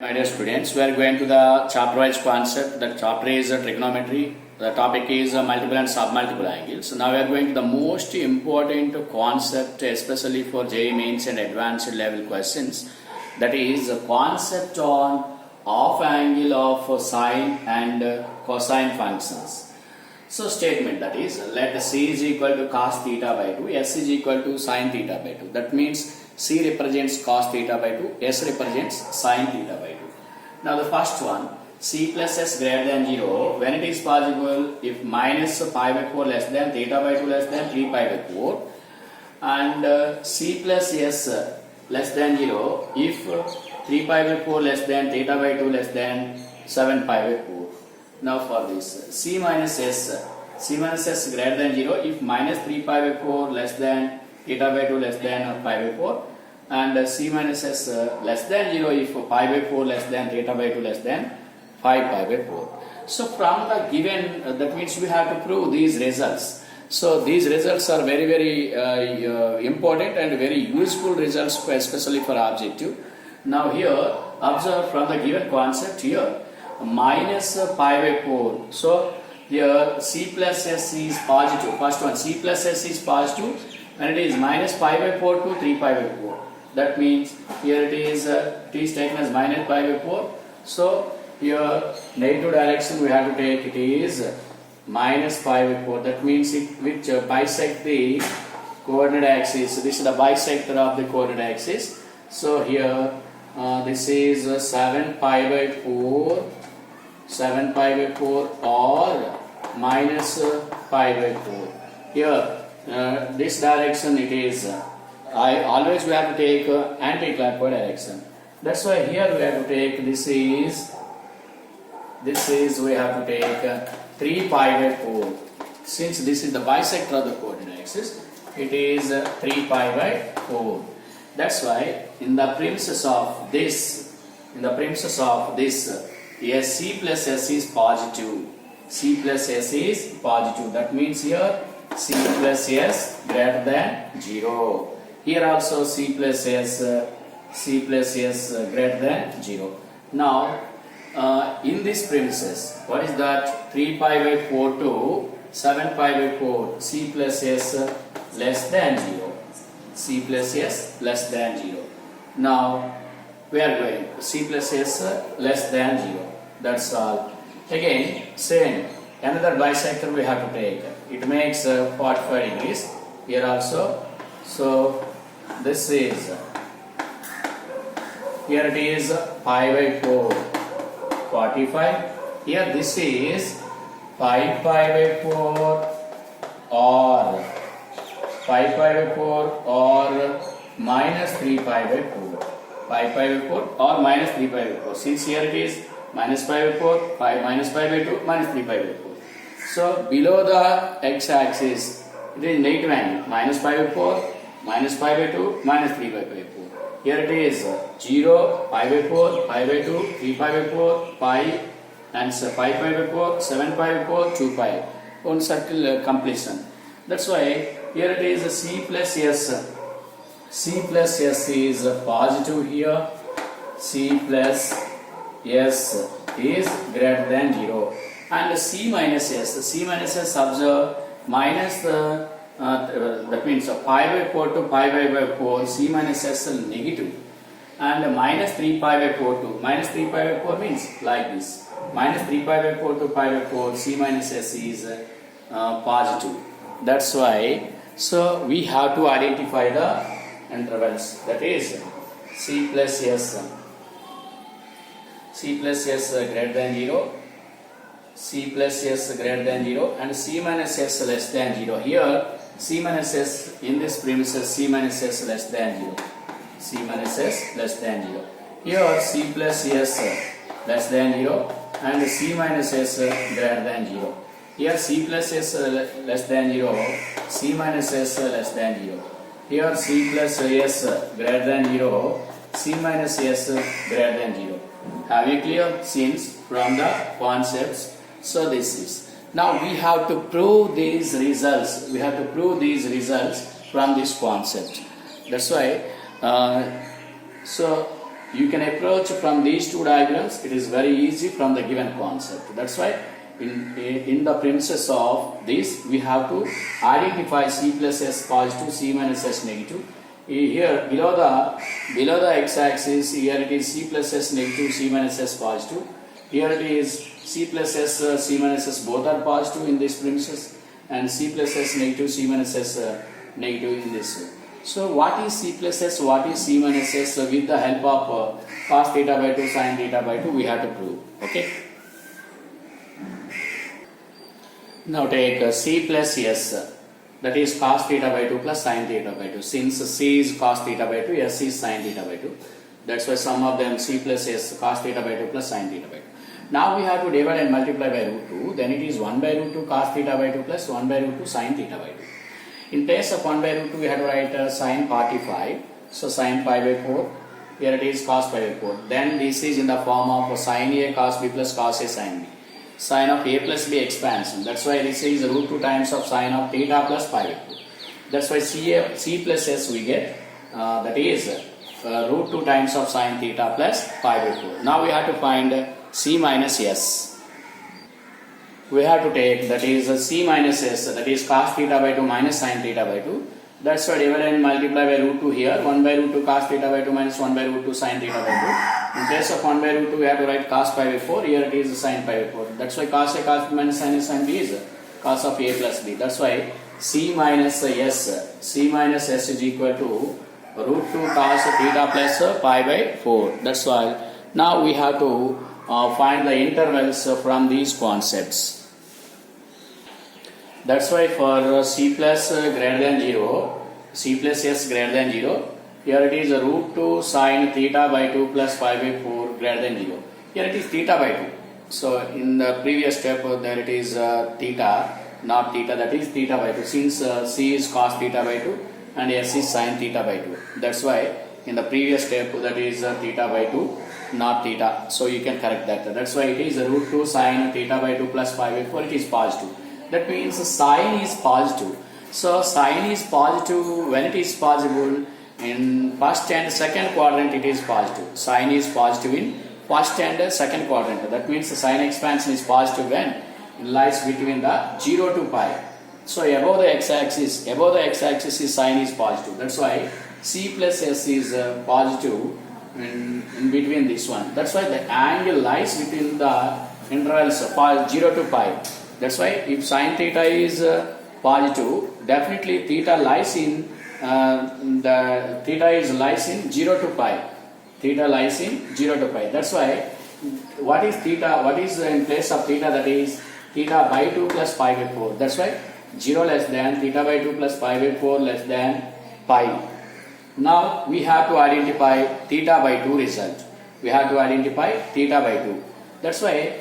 My dear students, we are going to the chapter-wise concept. The chapter is trigonometry. The topic is multiple and submultiple angles. Now we are going to the most important concept, especially for JEE Mains and advanced level questions. That is the concept on half angle of sine and cosine functions. So statement, that is, let C is equal to cos theta by 2, S is equal to sin theta by 2. That means C represents cos theta by 2, S represents sin theta by 2. Now the first one, C plus S greater than 0, when it is possible if minus pi by 4 less than theta by 2 less than 3 pi by 4, and C plus S less than 0 if 3 pi by 4 less than theta by 2 less than 7 pi by 4. Now for this, C minus S greater than 0 if minus 3 pi by 4 less than theta by 2 less than pi by 4, and C minus S less than 0 if pi by 4 less than theta by 2 less than 5 pi by 4. So from the given, that means we have to prove these results. So these results are very important and very useful results, especially for objective. Now here, observe from the given concept here, minus pi by 4. So here C plus S is positive. First one, C plus S is positive when it is minus pi by 4 to 3 pi by 4. That means here it is taken as minus pi by 4. So here negative direction we have to take, it is minus pi by 4. That means it which bisect the coordinate axis. This is the bisector of the coordinate axis. So here this is 7 pi by 4, 7 pi by 4 or minus pi by 4. Here this direction it is, I always we have to take anti-clockwise direction. That's why here we have to take, this is we have to take 3 pi by 4. Since this is the bisector of the coordinate axis, it is 3 pi by 4. That's why in the premises of this, yes, C plus S is positive. C plus S is positive. That means here C plus S greater than 0. Here also C plus S greater than 0. Now in this premises, what is that? 3 pi by 4 to 7 pi by 4, C plus S less than 0. C plus S less than 0. Now we are going C plus S less than 0. That's all. Again, same, another bisector we have to take. It makes 45 degrees. Here also. So this is, here it is pi by 4, 45. Here this is 5 pi by 4 or 5 pi by 4 or minus 3 pi by 4. 5 pi by 4 or minus 3 pi by 4. Since here it is minus pi by 4, minus pi by 2, minus 3 pi by 4. So below the x-axis, it is negative angle, minus pi by 4, minus pi by 2, minus 3 pi by 4. Here it is 0, pi by 4, pi by 2, 3 pi by 4, pi, and 5 pi by 4, 7 pi by 4, 2 pi. On circle completion. That's why here it is C plus S. C plus S is positive here. C plus S is greater than 0. And C minus S, observe, minus that means pi by 4 to pi by 4, C minus S is negative, and minus 3 pi by 4 to minus 3 pi by 4 means like this, minus 3 pi by 4 to pi by 4, C minus S is positive. That's why, so we have to identify the intervals, that is C plus S greater than 0, C plus S greater than 0, and C minus S less than 0. Here C minus S, in this premises, C minus S less than 0. C minus S less than 0. Here C plus S less than 0 and C minus S greater than 0. Here C plus S less than 0, C minus S less than 0. Here C plus S greater than 0, C minus S greater than 0. Have you clear since from the concepts? So this is. Now we have to prove these results. We have to prove these results from this concept. That's why. So you can approach from these two diagrams. It is very easy from the given concept. That's why in the premises of this, we have to identify C plus S positive, C minus S negative. Here below the x-axis, here it is C plus S negative, C minus S positive. Here it is C plus S, C minus S both are positive in this premises, and C plus S negative, C minus S negative in this. So what is C plus S, what is C minus S? With the help of cos theta by 2, sin theta by 2, we have to prove. Okay. Now take C plus S, that is cos theta by 2 plus sin theta by 2. Since C is cos theta by 2, S is sin theta by 2. That's why sum of them C plus S cos theta by 2 plus sin theta by 2. Now we have to divide and multiply by root 2. Then it is 1 by root 2 cos theta by 2 plus 1 by root 2 sin theta by 2. In place of 1 by root 2, we have to write sin 45. So sin pi by 4. Here it is cos pi by 4. Then this is in the form of sin A cos B plus cos A sin B. Sin of A plus B expansion. That's why this is root 2 times of sin of theta plus pi by 4. That's why C plus S we get. That is root 2 times of sin theta plus pi by 4. Now we have to find C minus S. We have to take, that is C minus S, that is cos theta by 2 minus sin theta by 2. That's why divide and multiply by root 2 here. 1 by root 2 cos theta by 2 minus 1 by root 2 sin theta by 2. In place of 1 by root 2, we have to write cos pi by 4. Here it is sin pi by 4. That's why cos A cos B minus sin A sin B is cos of A plus B. That's why C minus S is equal to root 2 cos theta plus pi by 4. That's why now we have to find the intervals from these concepts. That's why for C plus greater than 0, C plus S greater than 0, here it is root 2 sin theta by 2 plus pi by 4 greater than 0. Here it is theta by 2. So in the previous step there it is theta, not theta, that is theta by 2. Since C is cos theta by 2 and S is sin theta by 2. That's why in the previous step that is theta by 2, not theta. So you can correct that. That's why it is root 2 sin theta by 2 plus pi by 4, it is positive. That means sine is positive. So sine is positive when it is possible in first and second quadrant, it is positive. Sine is positive in first and second quadrant. That means the sine expansion is positive when it lies between the 0 to pi. So above the x-axis is sine is positive. That's why C plus S is positive in between this one. That's why the angle lies within the intervals 0 to pi. That's why if sin theta is positive, definitely theta lies in lies in 0 to pi. Theta lies in 0 to pi. That's why what is theta? What is in place of theta? That is theta by 2 plus pi by 4. That's why 0 less than theta by 2 plus pi by 4 less than pi. Now we have to identify theta by 2 result. We have to identify theta by 2. That's why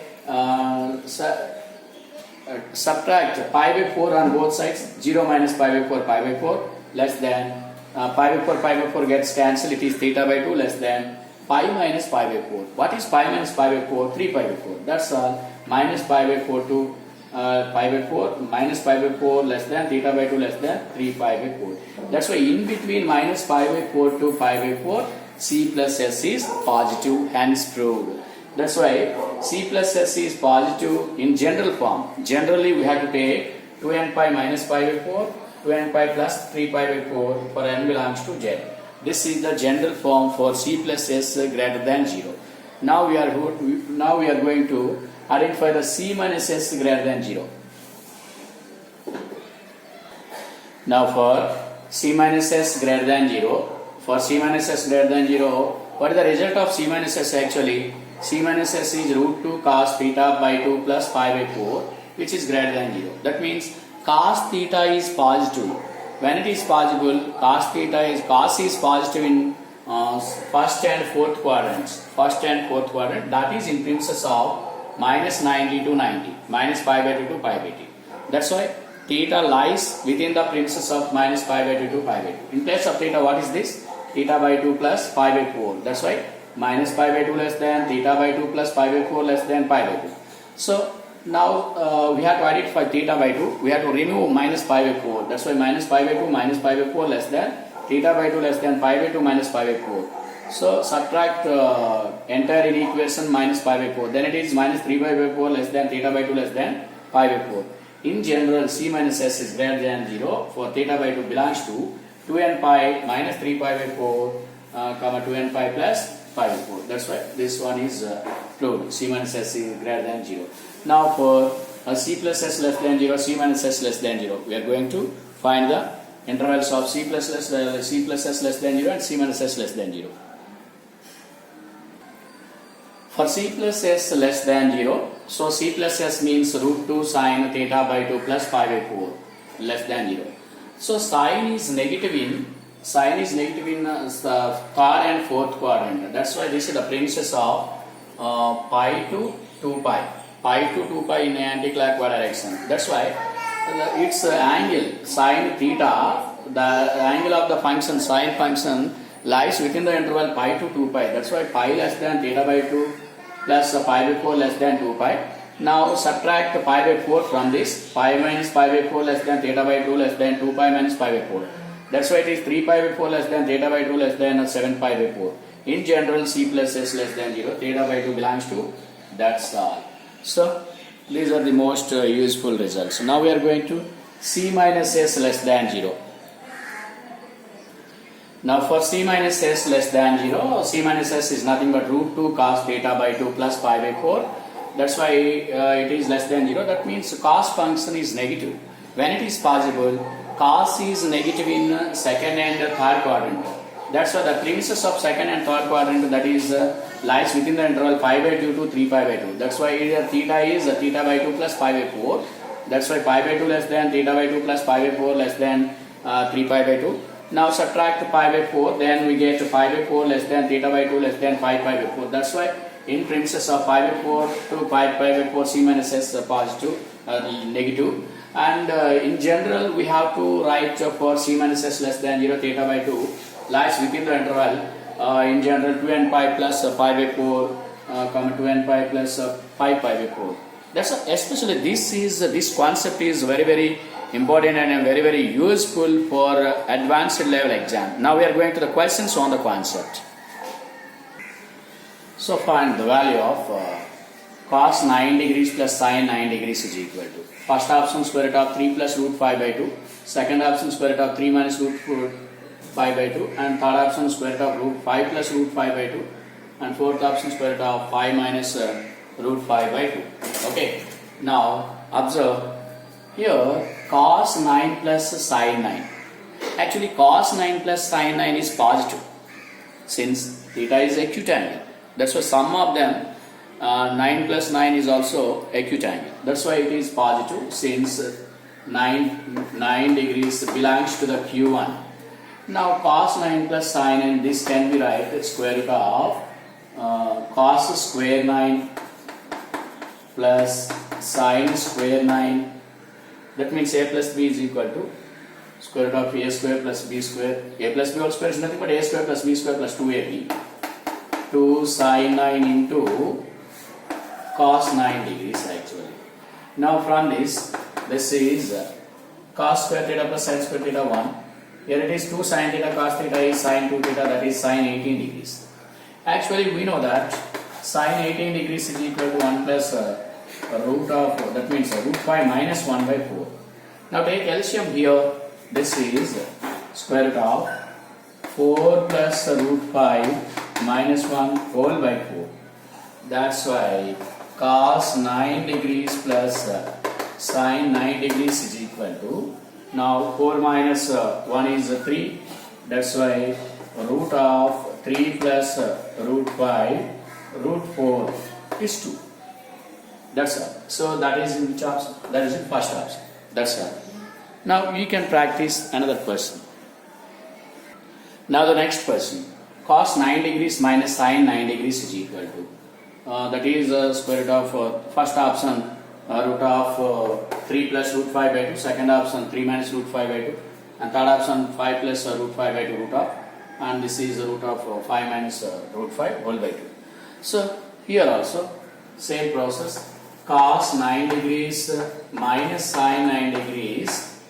subtract pi by 4 on both sides. 0 minus pi by 4 less than pi by 4 gets cancelled. It is theta by 2 less than pi minus pi by 4. What is pi minus pi by 4? 3 pi by 4. That's all. Minus pi by 4 to pi by 4 minus pi by 4 less than theta by 2 less than 3 pi by 4. That's why in between minus pi by 4 to pi by 4, C plus S is positive, hence proved. That's why C plus S is positive in general form. Generally we have to take 2n pi minus pi by 4, 2n pi plus 3 pi by 4 for n belongs to Z. This is the general form for C plus S greater than 0. Now we are going to identify the C minus S greater than 0. Now for C minus S greater than 0, what is the result of C minus S actually? C minus S is root 2 cos theta by 2 plus pi by 4, which is greater than 0. That means cos theta is positive. When it is possible, cos is positive in first and fourth quadrants. That is in premises of minus 90 to 90, minus pi by 2 to pi by 2. That's why theta lies within the premises of minus pi by 2 to pi by 2. In place of theta, what is this? Theta by 2 plus pi by 4. That's why minus pi by 2 less than theta by 2 plus pi by 4 less than pi by 2. So now we have to identify theta by 2. We have to remove minus pi by 4. That's why minus pi by 2 minus pi by 4 less than theta by 2 less than pi by 2 minus pi by 4. So subtract entire equation minus pi by 4. Then it is minus 3 pi by 4 less than theta by 2 less than pi by 4. In general, C minus S is greater than 0 for theta by 2 belongs to 2n pi minus 3 pi by 4 comma 2n pi plus pi by 4. That's why this one is true. C minus S is greater than 0. Now for C plus S less than 0, C minus S less than 0, we are going to find the intervals of C plus S less than 0 and C minus S less than 0. For C plus S less than 0, so C plus S means root 2 sine theta by 2 plus pi by 4 less than 0. So sine is negative in third and fourth quadrant. That's why this is the premises of pi to 2 pi. Pi to 2 pi in anti-clockwise direction. That's why its angle sine theta, the angle of the function sine function lies within the interval pi to 2 pi. That's why pi less than theta by 2 plus pi by 4 less than 2 pi. Now subtract pi by 4 from this. Pi minus pi by 4 less than theta by 2 less than 2 pi minus pi by 4. That's why it is 3 pi by 4 less than theta by 2 less than 7 pi by 4. In general, C plus S less than 0, theta by 2 belongs to, that's all. So these are the most useful results. Now we are going to C minus S less than 0. Now for C minus S less than 0, C minus S is nothing but root 2 cos theta by 2 plus pi by 4. That's why it is less than 0. That means cos function is negative. When it is possible, cos is negative in second and third quadrant. That's why the premises of second and third quadrant, that is lies within the interval pi by 2 to 3 pi by 2. That's why either theta is theta by 2 plus pi by 4. That's why pi by 2 less than theta by 2 plus pi by 4 less than 3 pi by 2. Now subtract pi by 4, then we get pi by 4 less than theta by 2 less than 5 pi by 4. That's why in premises of pi by 4 to pi by 4, C minus S positive, negative. And in general, we have to write for C minus S less than 0, theta by 2 lies within the interval in general 2n pi plus pi by 4 2n pi plus 5 pi by 4. That's especially this concept is very important and very useful for advanced level exam. Now we are going to the questions on the concept. So find the value of cos 9 degrees plus sin 9 degrees is equal to, first option square root of 3 plus root 5 by 2, second option square root of 3 minus root 5 by 2, and third option square root of root 5 plus root 5 by 2, and fourth option square root of 5 minus root 5 by 2. Okay, now observe here cos 9 plus sin 9. Actually cos 9 plus sin 9 is positive since theta is acute angle. That's why sum of them 9 plus 9 is also acute angle. That's why it is positive since 9 degrees belongs to the Q1. Now cos 9 plus sin, and this can be written square root of cos square 9 plus sin square 9. That means a plus b is equal to square root of a square plus b square. A plus b whole square is nothing but a square plus b square plus 2ab. 2 sin 9 into cos 9 degrees actually. Now from this is cos square theta plus sin square theta 1. Here it is 2 sin theta cos theta is sin 2 theta, that is sin 18 degrees. Actually we know that sin 18 degrees is equal to 1 plus root of, that means root 5 minus 1 by 4. Now take LCM here. This is square root of 4 plus root 5 minus 1 whole by 4. That's why cos 9 degrees plus sin 9 degrees is equal to, now 4 minus 1 is 3. That's why root of 3 plus root 5 root 4 is 2. That's all. So that is in which option? That is in first option. That's all. Now we can practice another question. Now the next question. Cos 9 degrees minus sin 9 degrees is equal to, that is square root of first option root of 3 plus root 5 by 2, second option 3 minus root 5 by 2, and third option 5 plus root 5 by 2 root of, and this is root of 5 minus root 5 whole by 2. So here also same process. Cos 9 degrees minus sin 9 degrees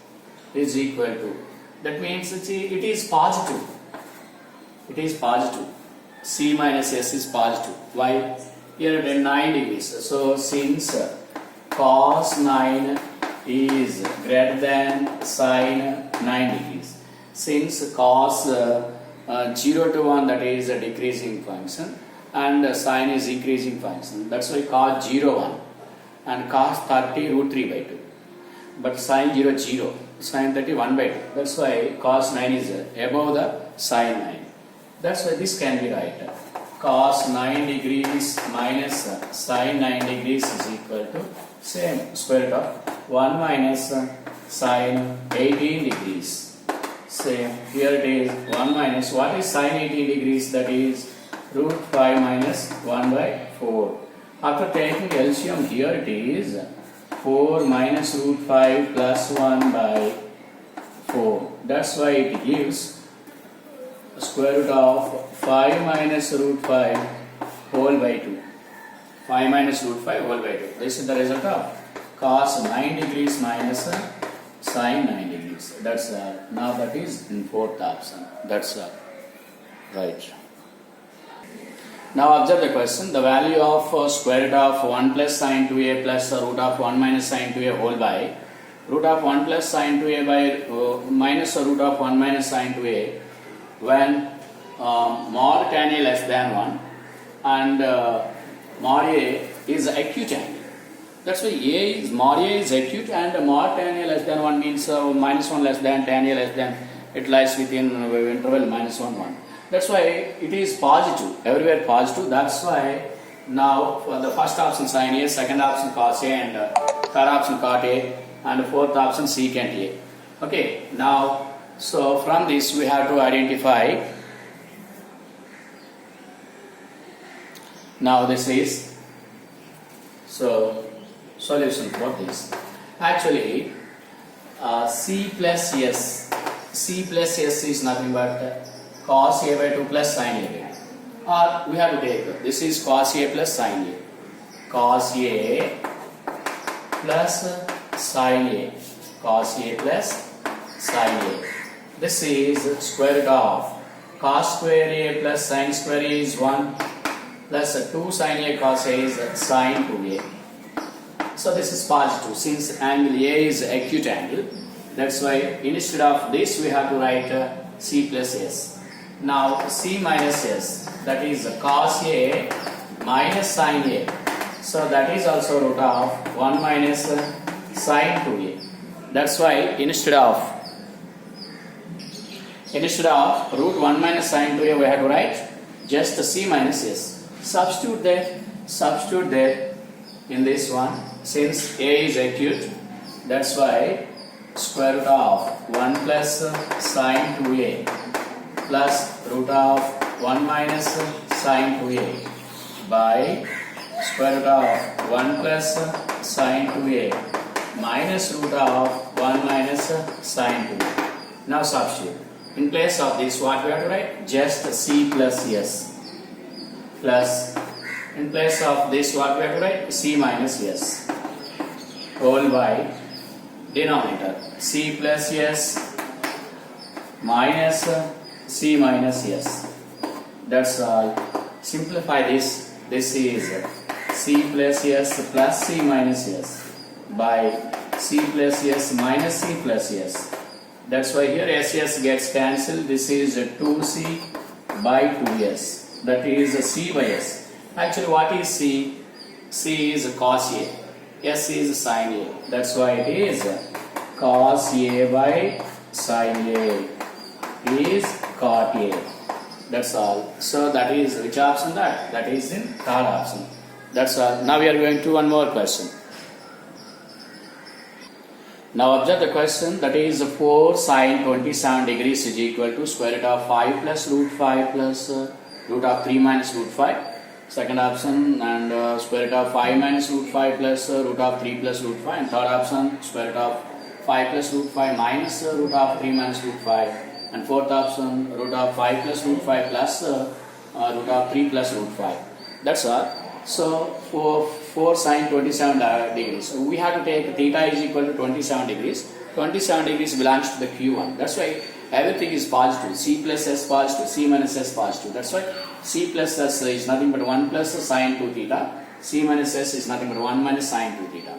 is equal to, that means it is positive. It is positive. C minus S is positive. Why? Here it is 9 degrees. So since cos 9 is greater than sin 9 degrees, since cos 0 to 1, that is a decreasing function, and sin is increasing function, that's why cos 0 1 and cos 30 root 3 by 2, but sin 0 0, sin 30 1 by 2, that's why cos 9 is above the sin 9. That's why this can be right. Cos 9 degrees minus sin 9 degrees is equal to same square root of 1 minus sin 18 degrees. Same, here it is 1 minus, what is sin 18 degrees? That is root 5 minus 1 by 4. After taking LCM, here it is 4 minus root 5 plus 1 by 4. That's why it gives square root of 5 minus root 5 whole by 2. 5 minus root 5 whole by 2. This is the result of cos 9 degrees minus sin 9 degrees. That's now that is in fourth option. That's right. Now observe the question. The value of square root of 1 plus sin 2a plus root of 1 minus sin 2a whole by root of 1 plus sin 2a by minus root of 1 minus sin 2a when mod tan a less than 1 and mod a is acute angle. That's why mod a is acute and mod tan a less than 1 means minus 1 less than tan a less than, it lies within interval minus 1 1. That's why it is positive, everywhere positive. That's why now for the first option sin a, second option cos a, and third option cot a, and fourth option secant a. Okay, now so from this we have to identify. Now this is so solution for this. Actually C plus S is nothing but cos a by 2 plus sin a by 2. Or we have to take this is cos a plus sin a. Cos a plus sin a. Cos a plus sin a. This is square root of cos square a plus sin square a is 1 plus 2 sin a cos a is sin 2a. So this is positive since angle A is acute angle. That's why instead of this we have to write C plus S. Now C minus S, that is cos A minus sin A. So that is also root of 1 minus sin 2A. That's why instead of root 1 minus sin 2A we have to write just C minus S. Substitute there in this one. Since A is acute, that's why square root of 1 plus sin 2A plus root of 1 minus sin 2A by square root of 1 plus sin 2A minus root of 1 minus sin 2A. Now substitute. In place of this, what we have to write? Just C plus S. Plus, in place of this, what we have to write? C minus S. Whole by denominator. C plus S minus C minus S. That's all. Simplify this. This is C plus S plus C minus S by C plus S minus C plus S. That's why here SS gets cancelled. This is 2C by 2S. That is C by S. Actually, what is C? C is cos A. S is sin A. That's why it is cos A by sin A is cot A. That's all. So that is which option that? That is in third option. That's all. Now we are going to one more question. Now observe the question, that is 4 sin 27 degrees is equal to square root of 5 plus root 5 plus root of 3 minus root 5. Second option, and square root of 5 minus root 5 plus root of 3 plus root 5. And third option, square root of 5 plus root 5 minus root of 3 minus root 5. And fourth option, root of 5 plus root 5 plus root of 3 plus root 5. That's all. So for 4 sin 27 degrees, we have to take theta is equal to 27 degrees. 27 degrees belongs to the Q1. That's why everything is positive. C plus S positive, C minus S positive. That's why C plus S is nothing but 1 plus sine 2 theta. C minus S is nothing but 1 minus sine 2 theta.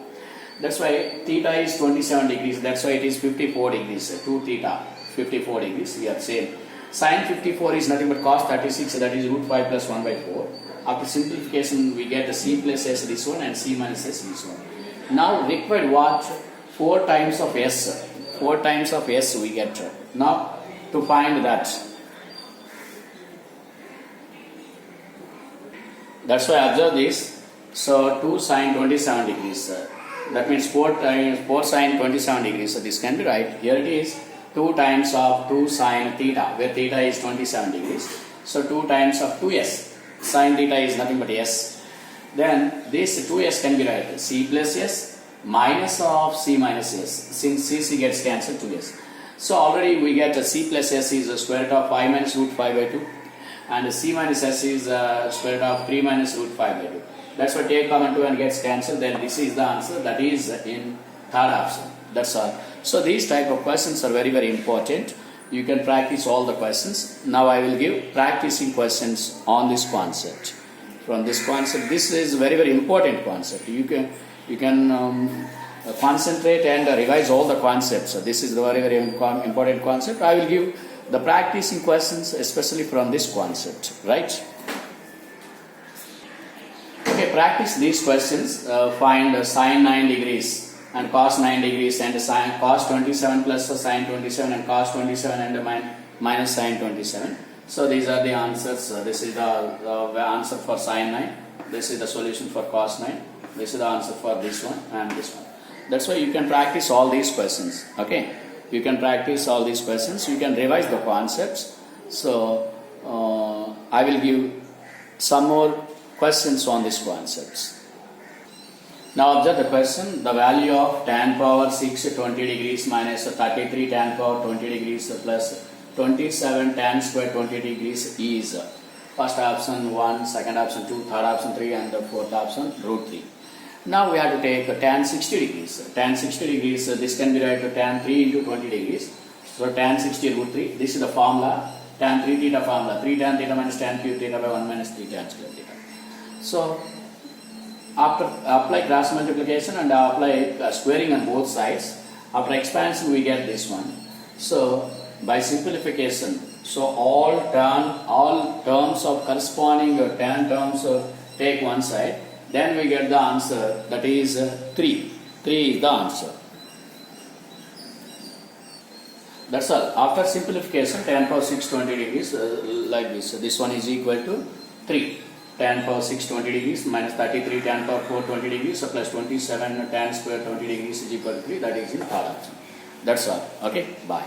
That's why theta is 27 degrees. That's why it is 54 degrees. 2 theta, 54 degrees. We are same. Sine 54 is nothing but cos 36. That is root 5 plus 1 by 4. After simplification, we get the C plus S this one and C minus S this one. Now required what? 4 times of S. 4 times of S we get. Now to find that. That's why observe this. So 2 sine 27 degrees. That means 4 sine 27 degrees. So this can be right. Here it is 2 times of 2 sine theta, where theta is 27 degrees. So 2 times of 2s. Sine theta is nothing but s. Then this 2s can be right. C plus s minus of C minus s. Since C gets cancelled, 2s. So already we get a C plus s is the square root of 5 minus root 5 by 2. And C minus S is square root of 3 minus root 5 by 2. That's why take common 2 and gets cancelled. Then this is the answer. That is in third option. That's all. So these type of questions are very, very important. You can practice all the questions. Now I will give practicing questions on this concept. From this concept, this is very, very important concept. You can concentrate and revise all the concepts. So this is the very, very important concept. I will give the practicing questions, especially from this concept, right? Okay, practice these questions. Find sine 9 degrees and cos 9 degrees and sine cos 27 plus sine 27 and cos 27 and minus sine 27. So these are the answers. This is the answer for sine 9. This is the solution for cos 9. This is the answer for this one and this one. That's why you can practice all these questions. Okay. You can practice all these questions. You can revise the concepts. So I will give some more questions on these concepts. Now observe the question. The value of tan power 6 20 degrees minus 33 tan power 20 degrees plus 27 tan square 20 degrees is first option 1, second option 2, third option 3 and the fourth option root 3. Now we have to take tan 60 degrees. Tan 60 degrees, this can be written to tan 3 into 20 degrees. So tan 60 root 3. This is the formula. Tan 3 theta formula. 3 tan theta minus tan cube theta by 1 minus 3 tan square theta. So after apply cross multiplication and apply squaring on both sides. After expansion we get this one. So by simplification, so all terms of corresponding tan terms take one side. Then we get the answer, that is 3. 3 is the answer. That's all. After simplification, tan power 6 20 degrees like this. This one is equal to 3. Tan power 6 20 degrees minus 33 tan power 4 20 degrees plus 27 tan square 20 degrees is equal to 3. That is in third option. That's all. Okay. Bye.